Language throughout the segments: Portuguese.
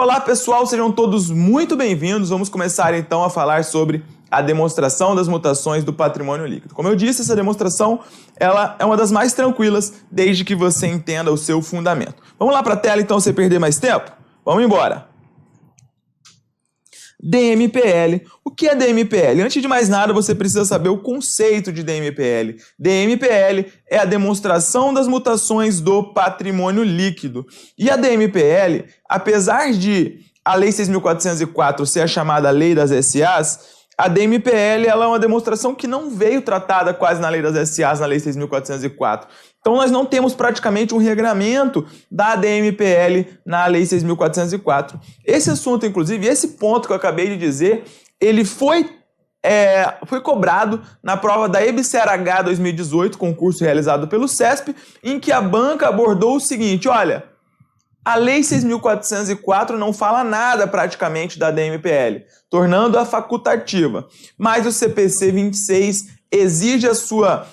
Olá pessoal, sejam todos muito bem-vindos. Vamos começar então a falar sobre a demonstração das mutações do patrimônio líquido. Como eu disse, essa demonstração ela é uma das mais tranquilas desde que você entenda o seu fundamento. Vamos lá para a tela então, sem perder mais tempo? Vamos embora. DMPL. O que é DMPL? Antes de mais nada, você precisa saber o conceito de DMPL. DMPL é a demonstração das mutações do patrimônio líquido. E a DMPL, apesar de a Lei 6.404 ser a chamada Lei das SAs, a DMPL ela é uma demonstração que não veio tratada quase na Lei das SAs, na Lei 6.404. Então, nós não temos praticamente um regramento da DMPL na Lei 6.404. Esse assunto, inclusive, esse ponto que eu acabei de dizer, ele foi cobrado na prova da EBSER-H 2018, concurso realizado pelo CESP, em que a banca abordou o seguinte, olha, a Lei 6.404 não fala nada praticamente da DMPL, tornando-a facultativa, mas o CPC 26 exige a sua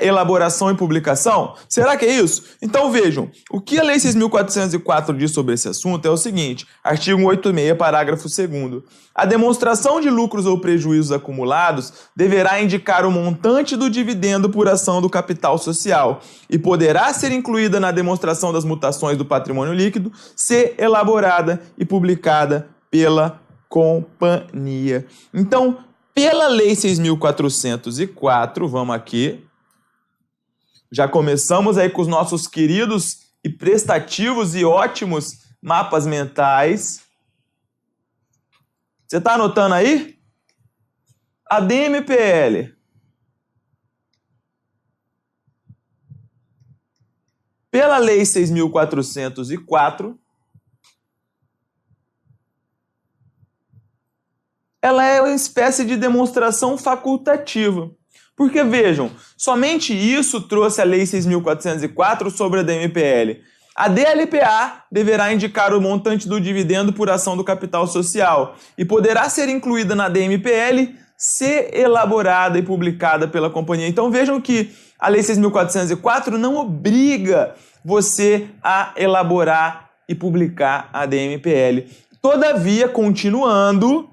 elaboração e publicação? Será que é isso? Então vejam, o que a Lei 6.404 diz sobre esse assunto é o seguinte, artigo 186, parágrafo 2º. A demonstração de lucros ou prejuízos acumulados deverá indicar o montante do dividendo por ação do capital social e poderá ser incluída na demonstração das mutações do patrimônio líquido, se elaborada e publicada pela companhia. Então, pela Lei 6.404, vamos aqui, já começamos aí com os nossos queridos e prestativos e ótimos mapas mentais. Você está anotando aí? A DMPL pela Lei 6.404, ela é uma espécie de demonstração facultativa. Porque, vejam, somente isso trouxe a Lei 6.404 sobre a DMPL. A DLPA deverá indicar o montante do dividendo por ação do capital social e poderá ser incluída na DMPL se elaborada e publicada pela companhia. Então, vejam que a Lei 6.404 não obriga você a elaborar e publicar a DMPL. Todavia, continuando,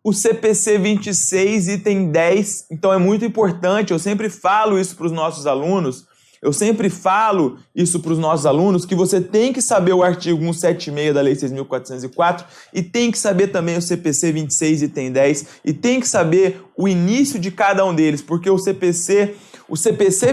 o CPC 26, item 10, então é muito importante, eu sempre falo isso para os nossos alunos, que você tem que saber o artigo 176 da Lei 6.404 e tem que saber também o CPC 26, item 10 e tem que saber o início de cada um deles, porque o CPC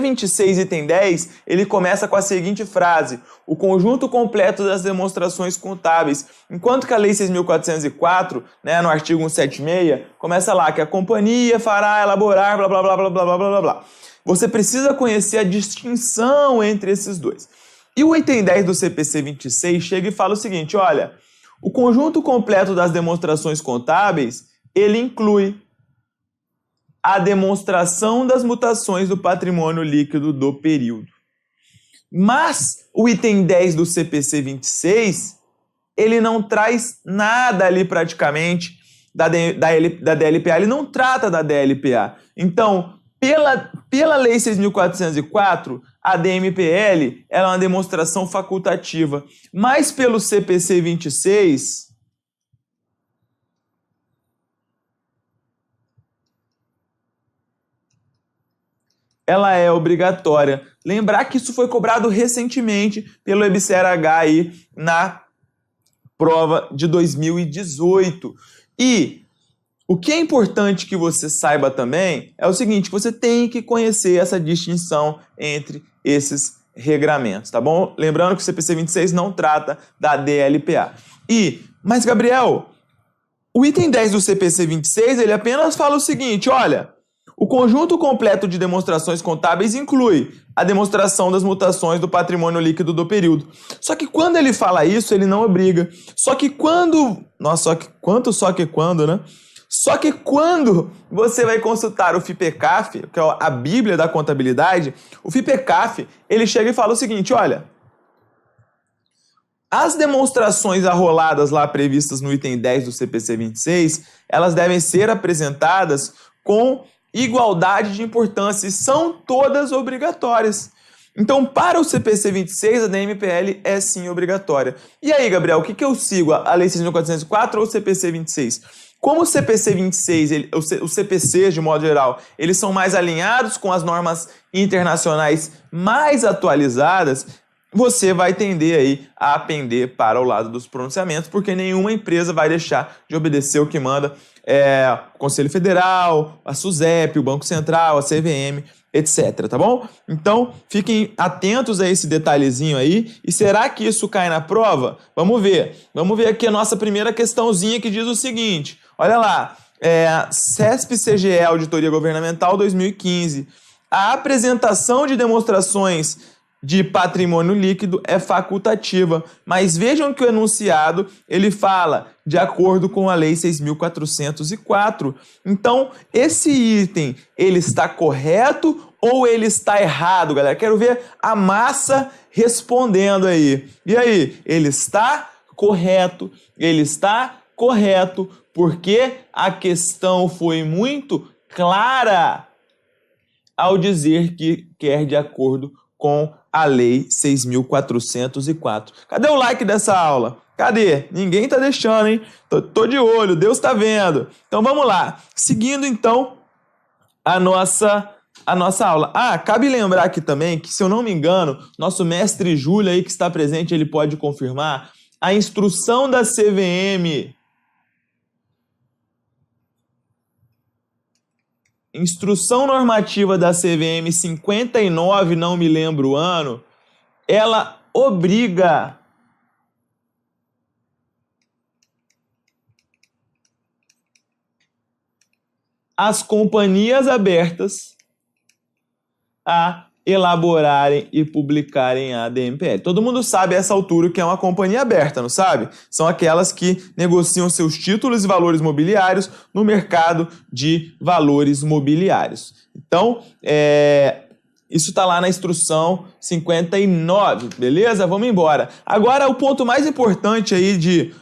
26, item 10, ele começa com a seguinte frase, o conjunto completo das demonstrações contábeis, enquanto que a Lei 6.404, né, no artigo 176, começa lá que a companhia fará elaborar, blá, blá, blá, blá, blá, blá, blá, blá. Você precisa conhecer a distinção entre esses dois. E o item 10 do CPC 26 chega e fala o seguinte, olha, o conjunto completo das demonstrações contábeis, ele inclui a demonstração das mutações do patrimônio líquido do período. Mas o item 10 do CPC 26, ele não traz nada ali praticamente da DLPA, ele não trata da DLPA. Então, pela Lei 6.404, a DMPL ela é uma demonstração facultativa, mas pelo CPC 26, ela é obrigatória. Lembrar que isso foi cobrado recentemente pelo EBSER-H aí na prova de 2018. E o que é importante que você saiba também é o seguinte, você tem que conhecer essa distinção entre esses regramentos, tá bom? Lembrando que o CPC 26 não trata da DLPA. Mas Gabriel, o item 10 do CPC 26, ele apenas fala o seguinte, olha, o conjunto completo de demonstrações contábeis inclui a demonstração das mutações do patrimônio líquido do período. Só que quando ele fala isso, ele não obriga. Só que quando você vai consultar o FIPECAF, que é a Bíblia da contabilidade, o FIPECAF, ele chega e fala o seguinte, olha, as demonstrações arroladas lá previstas no item 10 do CPC 26, elas devem ser apresentadas com igualdade de importância e são todas obrigatórias. Então, para o CPC 26, a DMPL é sim obrigatória. E aí, Gabriel, o que eu sigo? A Lei 6.404 ou o CPC 26? Como o CPC 26, os CPCs, de modo geral, eles são mais alinhados com as normas internacionais mais atualizadas, você vai tender aí a pender para o lado dos pronunciamentos, porque nenhuma empresa vai deixar de obedecer o que manda o Conselho Federal, a SUSEP, o Banco Central, a CVM, etc, tá bom? Então, fiquem atentos a esse detalhezinho aí. E será que isso cai na prova? Vamos ver. Vamos ver aqui a nossa primeira questãozinha que diz o seguinte. Olha lá, CESP-CGE Auditoria Governamental 2015. A apresentação de demonstrações de patrimônio líquido é facultativa, mas vejam que o enunciado ele fala de acordo com a Lei 6.404. Então, esse item, ele está correto ou ele está errado, galera? Quero ver a massa respondendo aí. E aí, ele está correto, porque a questão foi muito clara ao dizer que quer de acordo com a Lei 6.404. Cadê o like dessa aula? Cadê? Ninguém tá deixando, hein? Tô de olho, Deus tá vendo. Então vamos lá. Seguindo então a nossa aula. Cabe lembrar aqui também que, se eu não me engano, nosso mestre Júlio aí que está presente, ele pode confirmar, a instrução da CVM, Instrução Normativa da CVM 59, não me lembro o ano, ela obriga as companhias abertas a elaborarem e publicarem a DMPL. Todo mundo sabe a essa altura o que é uma companhia aberta, não sabe? São aquelas que negociam seus títulos e valores mobiliários no mercado de valores mobiliários. Então, isso está lá na instrução 59, beleza? Vamos embora. Agora, o ponto mais importante aí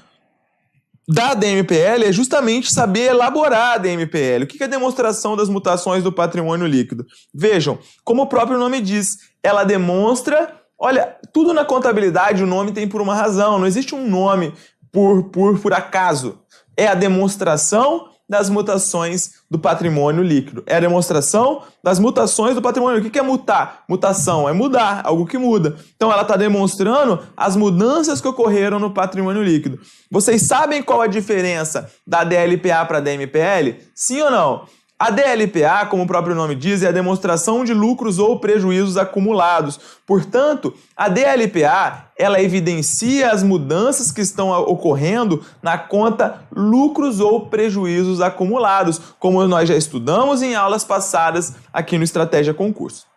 da DMPL é justamente saber elaborar a DMPL. O que é a demonstração das mutações do patrimônio líquido? Vejam, como o próprio nome diz, ela demonstra... Olha, tudo na contabilidade o nome tem por uma razão, não existe um nome por acaso. É a demonstração das mutações do patrimônio líquido. É a demonstração das mutações do patrimônio. O que é mutar? Mutação é mudar, algo que muda. Então ela está demonstrando as mudanças que ocorreram no patrimônio líquido. Vocês sabem qual a diferença da DLPA para a DMPL? Sim ou não? A DLPA, como o próprio nome diz, é a demonstração de lucros ou prejuízos acumulados. Portanto, a DLPA, ela evidencia as mudanças que estão ocorrendo na conta lucros ou prejuízos acumulados, como nós já estudamos em aulas passadas aqui no Estratégia Concurso.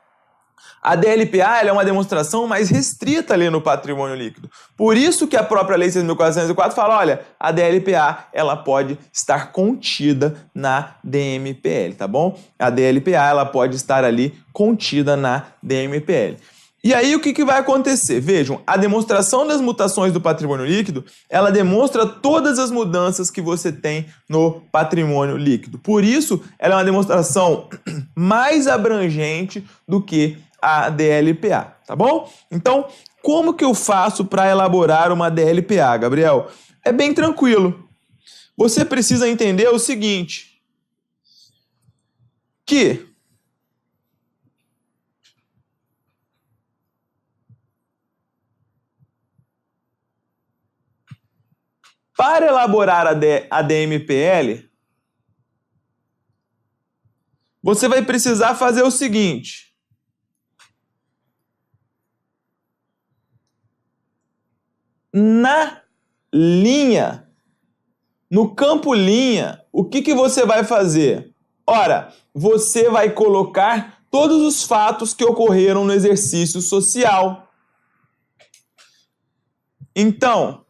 A DLPA ela é uma demonstração mais restrita ali no patrimônio líquido. Por isso que a própria Lei 6.404 fala, olha, a DLPA ela pode estar contida na DMPL, tá bom? A DLPA ela pode estar ali contida na DMPL. E aí o que vai acontecer? Vejam, a demonstração das mutações do patrimônio líquido, ela demonstra todas as mudanças que você tem no patrimônio líquido. Por isso, ela é uma demonstração mais abrangente do que a DLPA, tá bom? Então, como que eu faço para elaborar uma DLPA, Gabriel? É bem tranquilo. Você precisa entender o seguinte, que para elaborar a DMPL, você vai precisar fazer o seguinte. Na linha, no campo linha, o que você vai fazer? Ora, você vai colocar todos os fatos que ocorreram no exercício social. Então,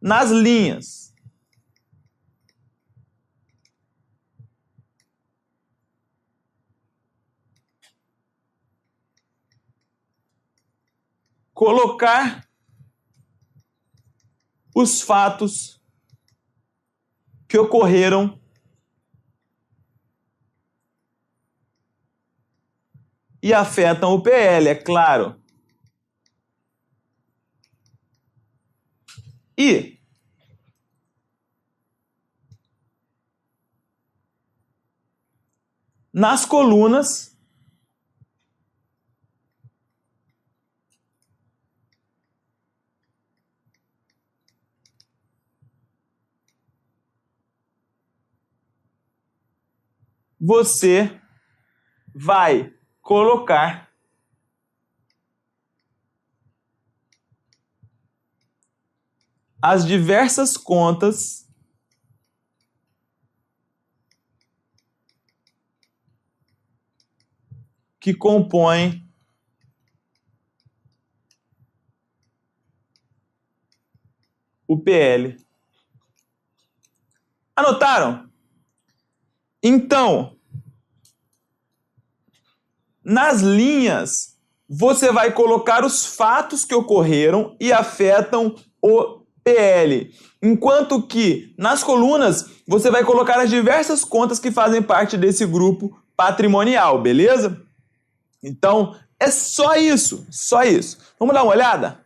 nas linhas, colocar os fatos que ocorreram e afetam o PL, é claro. E nas colunas, você vai colocar as diversas contas que compõem o PL. Anotaram? Então, nas linhas, você vai colocar os fatos que ocorreram e afetam o PL. Enquanto que nas colunas, você vai colocar as diversas contas que fazem parte desse grupo patrimonial, beleza? Então, é só isso, só isso. Vamos dar uma olhada?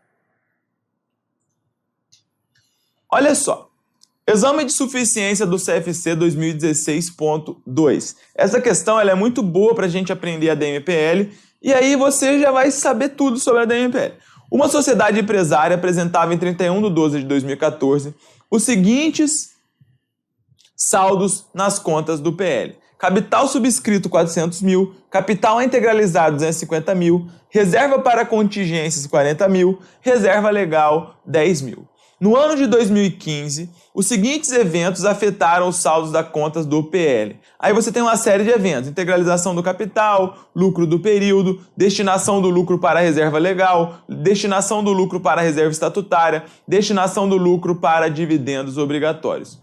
Olha só. Exame de suficiência do CFC 2016.2. Essa questão ela é muito boa para a gente aprender a DMPL e aí você já vai saber tudo sobre a DMPL. Uma sociedade empresária apresentava em 31/12 de 2014 os seguintes saldos nas contas do PL. Capital subscrito 400 mil, capital a integralizar 250 mil, reserva para contingências 40 mil, reserva legal 10 mil. No ano de 2015, os seguintes eventos afetaram os saldos das contas do PL. Aí você tem uma série de eventos: integralização do capital, lucro do período, destinação do lucro para a reserva legal, destinação do lucro para a reserva estatutária, destinação do lucro para dividendos obrigatórios.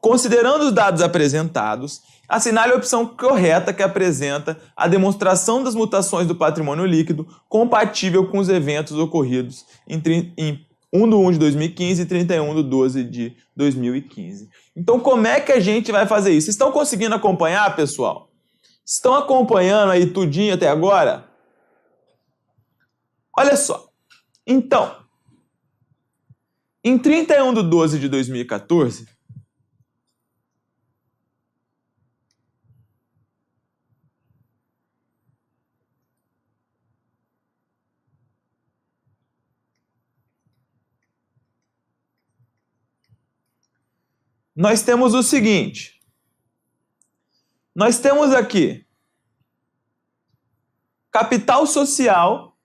Considerando os dados apresentados, assinale a opção correta que apresenta a demonstração das mutações do patrimônio líquido compatível com os eventos ocorridos em 1/1 de 2015 e 31/12 de 2015. Então, como é que a gente vai fazer isso? Vocês estão conseguindo acompanhar, pessoal? Estão acompanhando aí tudinho até agora? Olha só. Então, em 31/12 de 2014, nós temos o seguinte. Nós temos aqui capital social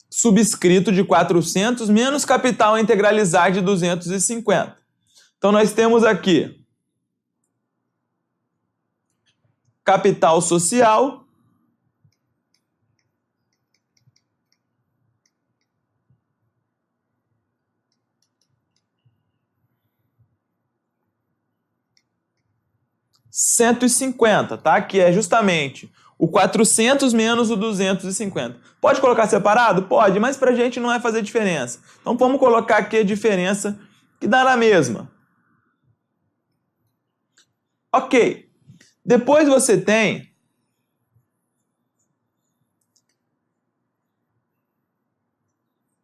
subscrito de 400 menos capital a integralizar de 250. Então nós temos aqui capital social R$150, tá? Que é justamente o 400 menos o 250. Pode colocar separado? Pode, mas pra gente não vai fazer diferença. Então vamos colocar aqui a diferença que dá na mesma. Ok. Depois você tem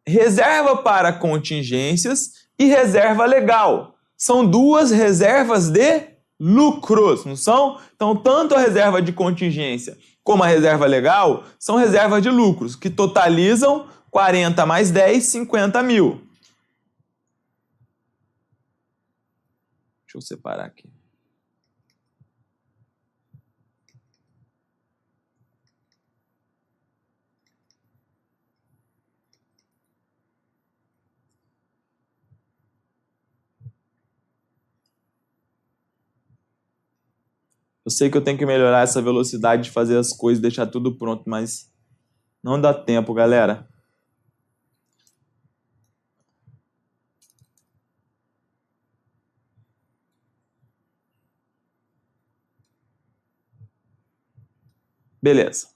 reserva para contingências e reserva legal. São duas reservas de lucros, não são? Então, tanto a reserva de contingência como a reserva legal são reservas de lucros, que totalizam 40 mais 10, 50 mil. Deixa eu separar aqui. Eu sei que eu tenho que melhorar essa velocidade de fazer as coisas, deixar tudo pronto, mas não dá tempo, galera. Beleza.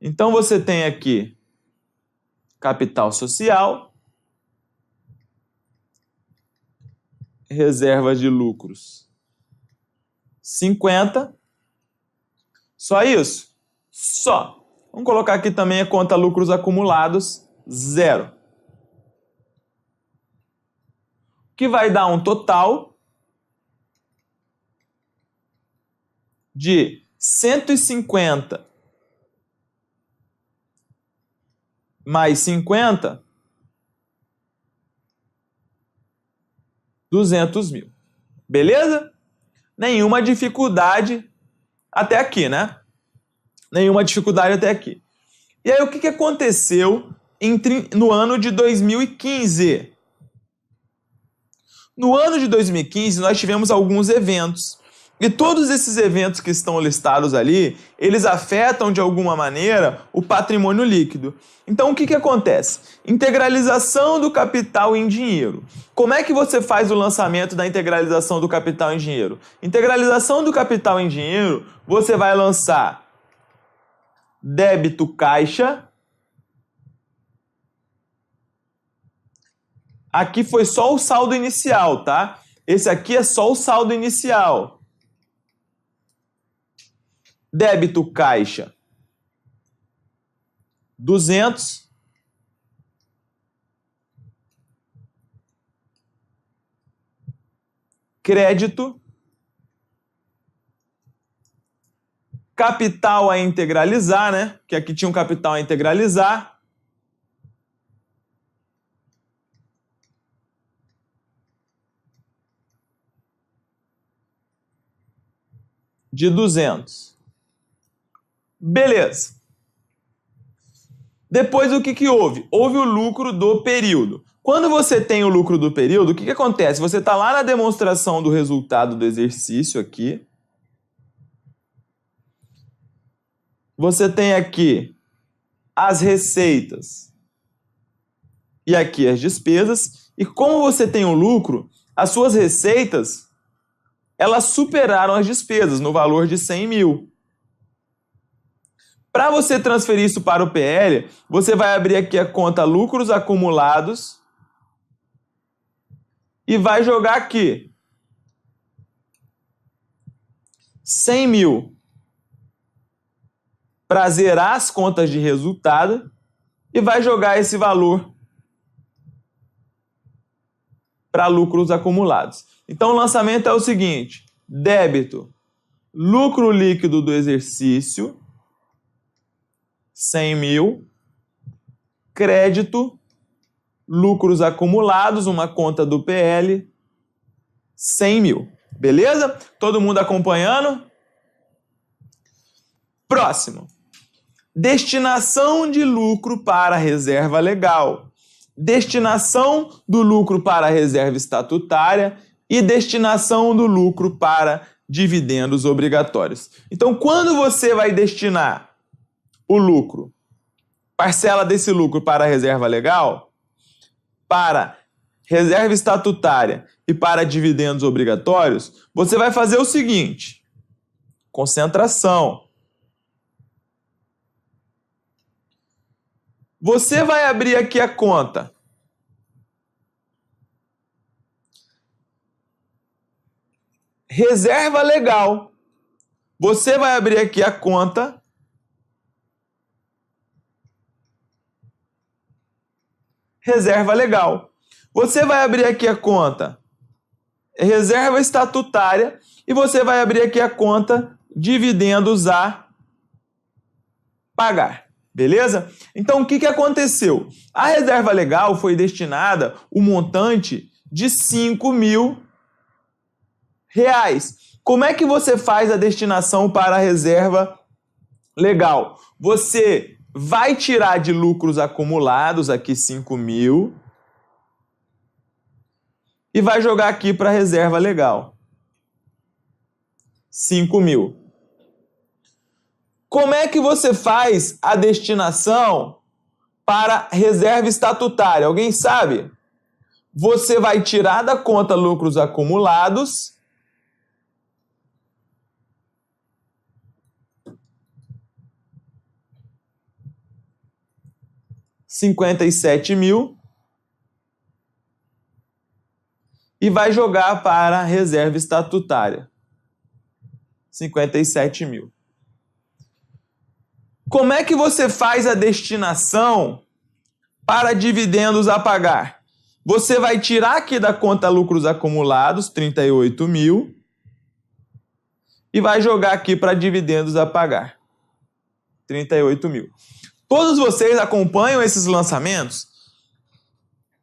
Então você tem aqui capital social, reservas de lucros 50. Só isso? Só. Vamos colocar aqui também a conta lucros acumulados, 0. Que vai dar um total de 150 mais 50, 200 mil. Beleza? Nenhuma dificuldade até aqui, né? Nenhuma dificuldade até aqui. E aí, o que aconteceu no ano de 2015? No ano de 2015, nós tivemos alguns eventos. E todos esses eventos que estão listados ali, eles afetam de alguma maneira o patrimônio líquido. Então, o que acontece? Integralização do capital em dinheiro. Como é que você faz o lançamento da integralização do capital em dinheiro? Integralização do capital em dinheiro, você vai lançar débito caixa. Aqui foi só o saldo inicial, tá? Esse aqui é só o saldo inicial. Débito caixa 200. Crédito. Capital a integralizar, né? Que aqui tinha um capital a integralizar. De 200. Beleza. Depois o que houve? Houve o lucro do período. Quando você tem o lucro do período, o que acontece? Você está lá na demonstração do resultado do exercício aqui. Você tem aqui as receitas e aqui as despesas. E como você tem o lucro, as suas receitas, elas superaram as despesas no valor de 100 mil. Para você transferir isso para o PL, você vai abrir aqui a conta lucros acumulados e vai jogar aqui 100 mil para zerar as contas de resultado e vai jogar esse valor para lucros acumulados. Então o lançamento é o seguinte: débito, lucro líquido do exercício, 100 mil, crédito, lucros acumulados, uma conta do PL, 100 mil. Beleza? Todo mundo acompanhando? Próximo. Destinação de lucro para reserva legal. Destinação do lucro para reserva estatutária e destinação do lucro para dividendos obrigatórios. Então, quando você vai destinar o lucro, parcela desse lucro para a reserva legal, para reserva estatutária e para dividendos obrigatórios, você vai fazer o seguinte: concentração. Você vai abrir aqui a conta reserva legal. Você vai abrir aqui a conta reserva legal. Você vai abrir aqui a conta reserva estatutária e você vai abrir aqui a conta dividendos a pagar. Beleza? Então, o que aconteceu? A reserva legal foi destinada o montante de 5 mil reais. Como é que você faz a destinação para a reserva legal? Você vai tirar de lucros acumulados aqui 5 mil e vai jogar aqui para a reserva legal. 5 mil. Como é que você faz a destinação para reserva estatutária? Alguém sabe? Você vai tirar da conta lucros acumulados R$57 mil e vai jogar para a reserva estatutária. 57 mil. Como é que você faz a destinação para dividendos a pagar? Você vai tirar aqui da conta lucros acumulados, 38 mil, e vai jogar aqui para dividendos a pagar, 38 mil. Todos vocês acompanham esses lançamentos?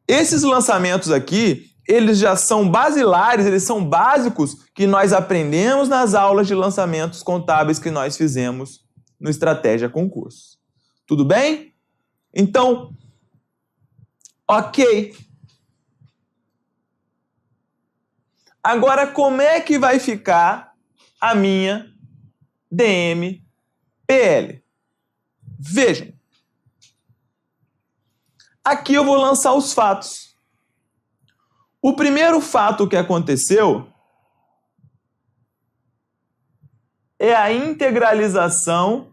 Esses lançamentos aqui, eles já são basilares, eles são básicos que nós aprendemos nas aulas de lançamentos contábeis que nós fizemos no Estratégia Concurso. Tudo bem? Então, ok. Agora, como é que vai ficar a minha DMPL? Vejam. Aqui eu vou lançar os fatos. O primeiro fato que aconteceu é a integralização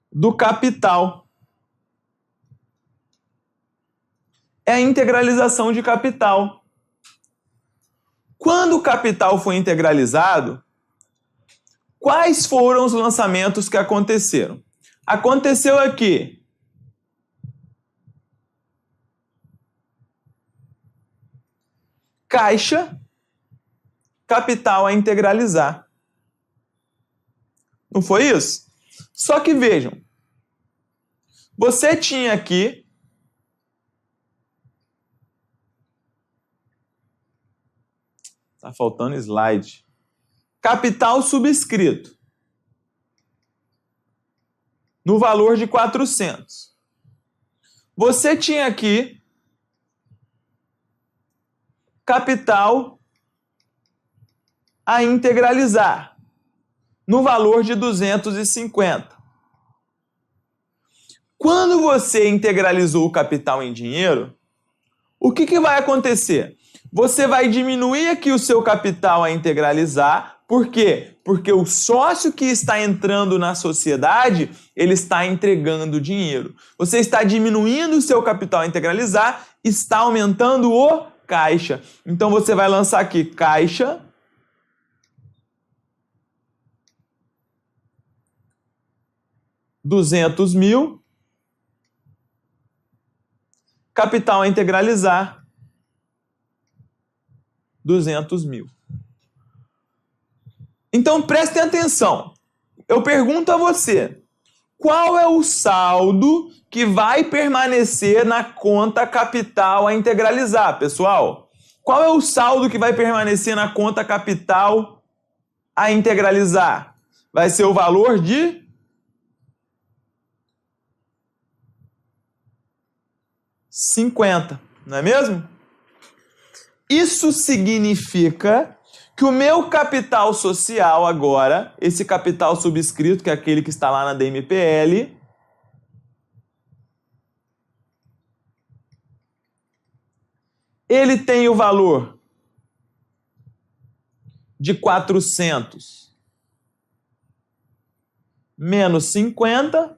do capital. É a integralização de capital. Quando o capital foi integralizado, quais foram os lançamentos que aconteceram? Aconteceu aqui caixa, capital a integralizar. Não foi isso? Só que vejam, você tinha aqui tá faltando slide. Capital subscrito no valor de 400. Você tinha aqui capital a integralizar no valor de 250. Quando você integralizou o capital em dinheiro, o que vai acontecer? Você vai diminuir aqui o seu capital a integralizar. Por quê? Porque o sócio que está entrando na sociedade, ele está entregando dinheiro. Você está diminuindo o seu capital a integralizar, está aumentando o caixa. Então você vai lançar aqui caixa R$200 mil, capital a integralizar 200 mil. Então prestem atenção. Eu pergunto a você, qual é o saldo que vai permanecer na conta capital a integralizar, pessoal? Qual é o saldo que vai permanecer na conta capital a integralizar? Vai ser o valor de 50, não é mesmo? Isso significa que o meu capital social agora, esse capital subscrito, que é aquele que está lá na DMPL, ele tem o valor de 400 menos 50,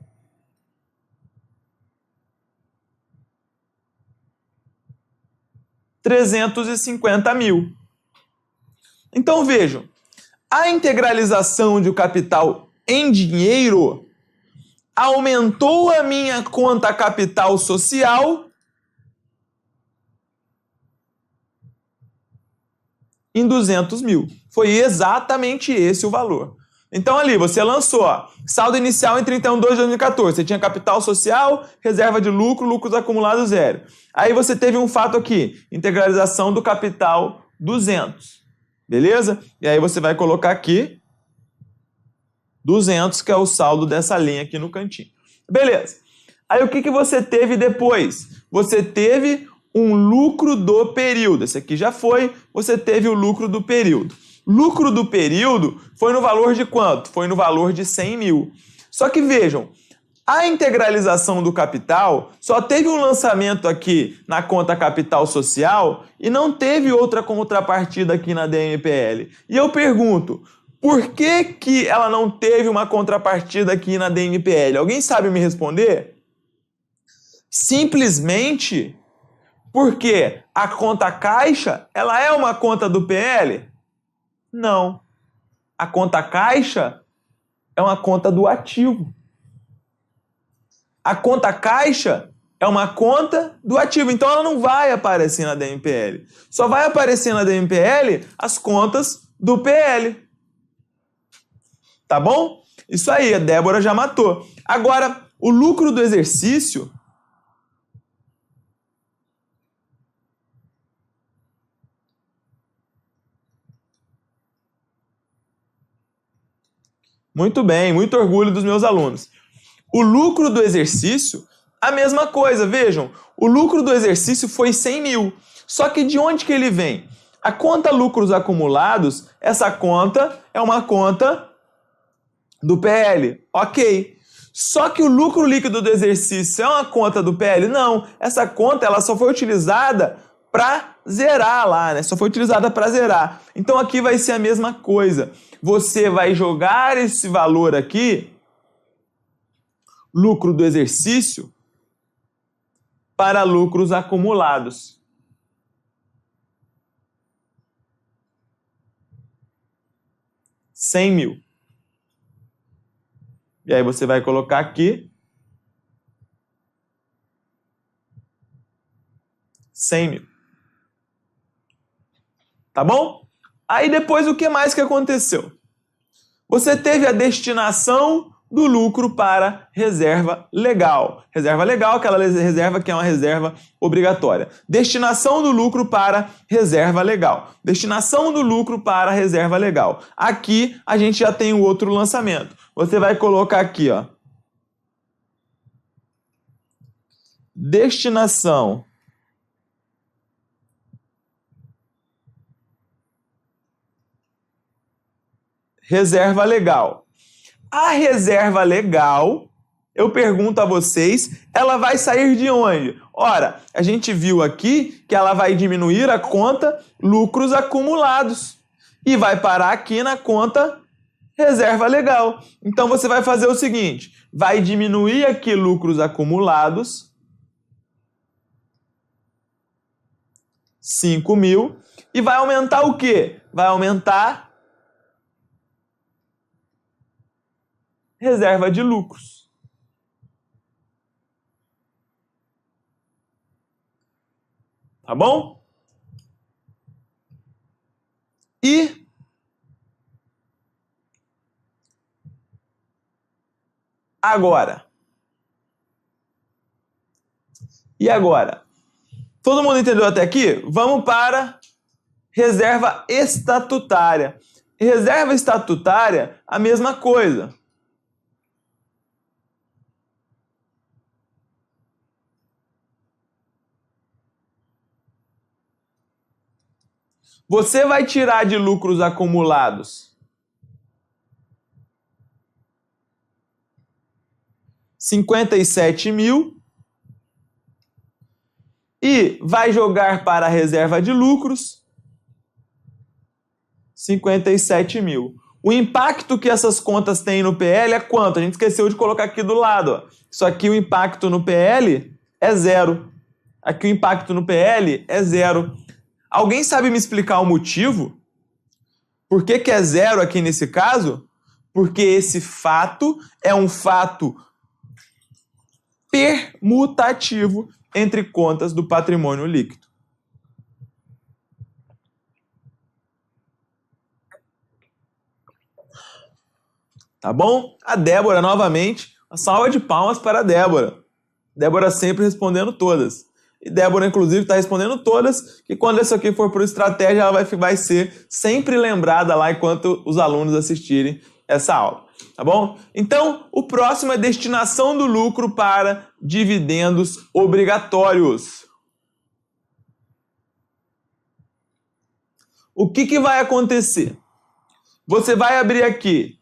R$350 mil. Então vejam, a integralização de capital em dinheiro aumentou a minha conta capital social em 200 mil. Foi exatamente esse o valor. Então ali, você lançou, ó, saldo inicial em 31/2/2014. Você tinha capital social, reserva de lucro, lucros acumulados zero. Aí você teve um fato aqui, integralização do capital 200. Beleza? E aí você vai colocar aqui 200, que é o saldo dessa linha aqui no cantinho. Beleza. Aí o que você teve depois? Você teve um lucro do período. Esse aqui já foi, você teve o lucro do período. Lucro do período foi no valor de quanto? Foi no valor de 100 mil. Só que vejam, a integralização do capital só teve um lançamento aqui na conta capital social e não teve outra contrapartida aqui na DMPL. E eu pergunto, por que ela não teve uma contrapartida aqui na DMPL? Alguém sabe me responder? Simplesmente porque a conta caixa, ela é uma conta do PL? Não. A conta caixa é uma conta do ativo. A conta caixa é uma conta do ativo, então ela não vai aparecer na DMPL. Só vai aparecer na DMPL as contas do PL. Tá bom? Isso aí, a Débora já matou. Agora, o lucro do exercício... Muito bem, muito orgulho dos meus alunos. O lucro do exercício, a mesma coisa, vejam. O lucro do exercício foi 100 mil. Só que de onde que ele vem? A conta lucros acumulados, essa conta é uma conta do PL. Ok. Só que o lucro líquido do exercício é uma conta do PL? Não. Essa conta ela só foi utilizada para zerar lá, né? Só foi utilizada para zerar. Então aqui vai ser a mesma coisa. Você vai jogar esse valor aqui, lucro do exercício, para lucros acumulados. R$100 mil. E aí você vai colocar aqui 100 mil. Tá bom? Aí depois o que mais que aconteceu? Você teve a destinação do lucro para reserva legal. Reserva legal, aquela reserva que é uma reserva obrigatória. Destinação do lucro para reserva legal. Destinação do lucro para reserva legal. Aqui a gente já tem o outro lançamento. Você vai colocar aqui, ó. Destinação reserva legal. A reserva legal, eu pergunto a vocês, ela vai sair de onde? Ora, a gente viu aqui que ela vai diminuir a conta lucros acumulados e vai parar aqui na conta reserva legal. Então você vai fazer o seguinte, vai diminuir aqui lucros acumulados, 5 mil, e vai aumentar o quê? Vai aumentar reserva de lucros. Tá bom? E agora? E agora? Todo mundo entendeu até aqui? Vamos para reserva estatutária. Reserva estatutária, a mesma coisa. Você vai tirar de lucros acumulados 57 mil e vai jogar para a reserva de lucros 57 mil. O impacto que essas contas têm no PL é quanto? A gente esqueceu de colocar aqui do lado. Ó. Isso aqui, o impacto no PL é zero. Aqui o impacto no PL é zero. Alguém sabe me explicar o motivo? Por que é zero aqui nesse caso? Porque esse fato é um fato permutativo entre contas do patrimônio líquido. Tá bom? A Débora, novamente, uma salva de palmas para a Débora. Débora sempre respondendo todas. E Débora, inclusive, está respondendo todas, que quando isso aqui for por estratégia, ela vai ser sempre lembrada lá enquanto os alunos assistirem essa aula. Tá bom? Então, o próximo é destinação do lucro para dividendos obrigatórios. O que vai acontecer? Você vai abrir aqui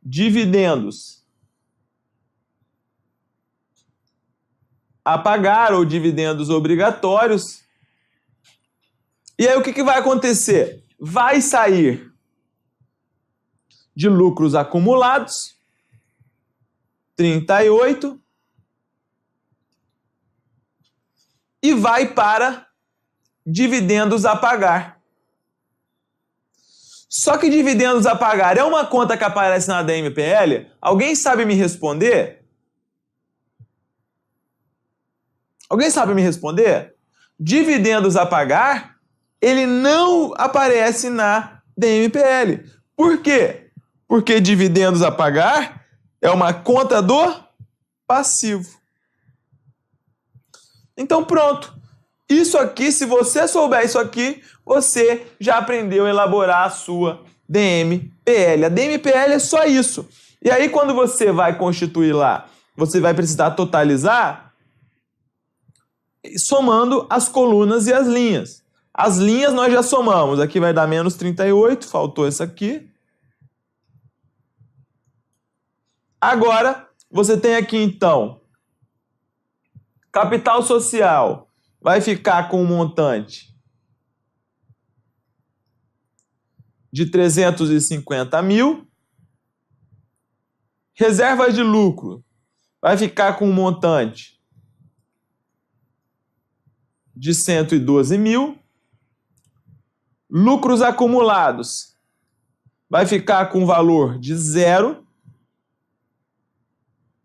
dividendos a pagar ou dividendos obrigatórios. E aí o que vai acontecer? Vai sair de lucros acumulados 38 e vai para dividendos a pagar. Só que dividendos a pagar é uma conta que aparece na DMPL? Alguém sabe me responder? Alguém sabe me responder? Dividendos a pagar, ele não aparece na DMPL. Por quê? Porque dividendos a pagar é uma conta do passivo. Então pronto. Isso aqui, se você souber isso aqui, você já aprendeu a elaborar a sua DMPL. A DMPL é só isso. E aí quando você vai constituir lá, você vai precisar totalizar somando as colunas e as linhas. As linhas nós já somamos. Aqui vai dar menos 38, faltou essa aqui. Agora, você tem aqui então, capital social vai ficar com um montante de 350 mil. Reservas de lucro vai ficar com um montante de 112 mil. Lucros acumulados vai ficar com um valor de 0.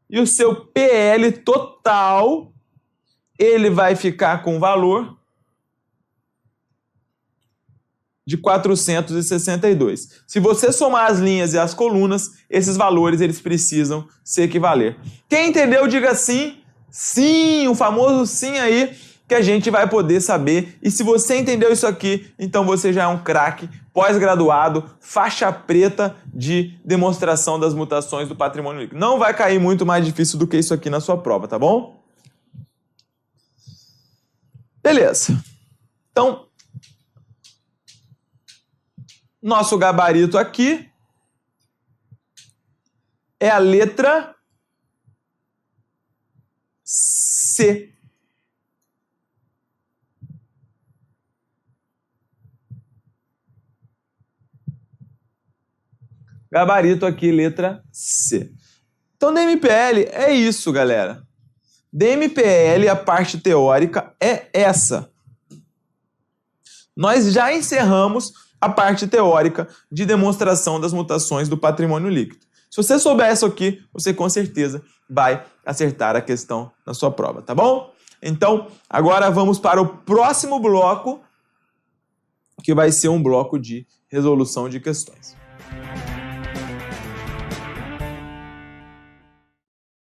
E o seu PL total, ele vai ficar com um valor de 462. Se você somar as linhas e as colunas, esses valores eles precisam se equivaler. Quem entendeu, diga sim. Sim, o famoso sim aí, que a gente vai poder saber. E se você entendeu isso aqui, então você já é um craque, pós-graduado, faixa preta de demonstração das mutações do patrimônio líquido. Não vai cair muito mais difícil do que isso aqui na sua prova, tá bom? Beleza. Então, nosso gabarito aqui é a letra C. Gabarito aqui, letra C. Então, DMPL é isso, galera. DMPL, a parte teórica, é essa. Nós já encerramos a parte teórica de demonstração das mutações do patrimônio líquido. Se você souber isso aqui, você com certeza vai acertar a questão na sua prova, tá bom? Então, agora vamos para o próximo bloco, que vai ser um bloco de resolução de questões.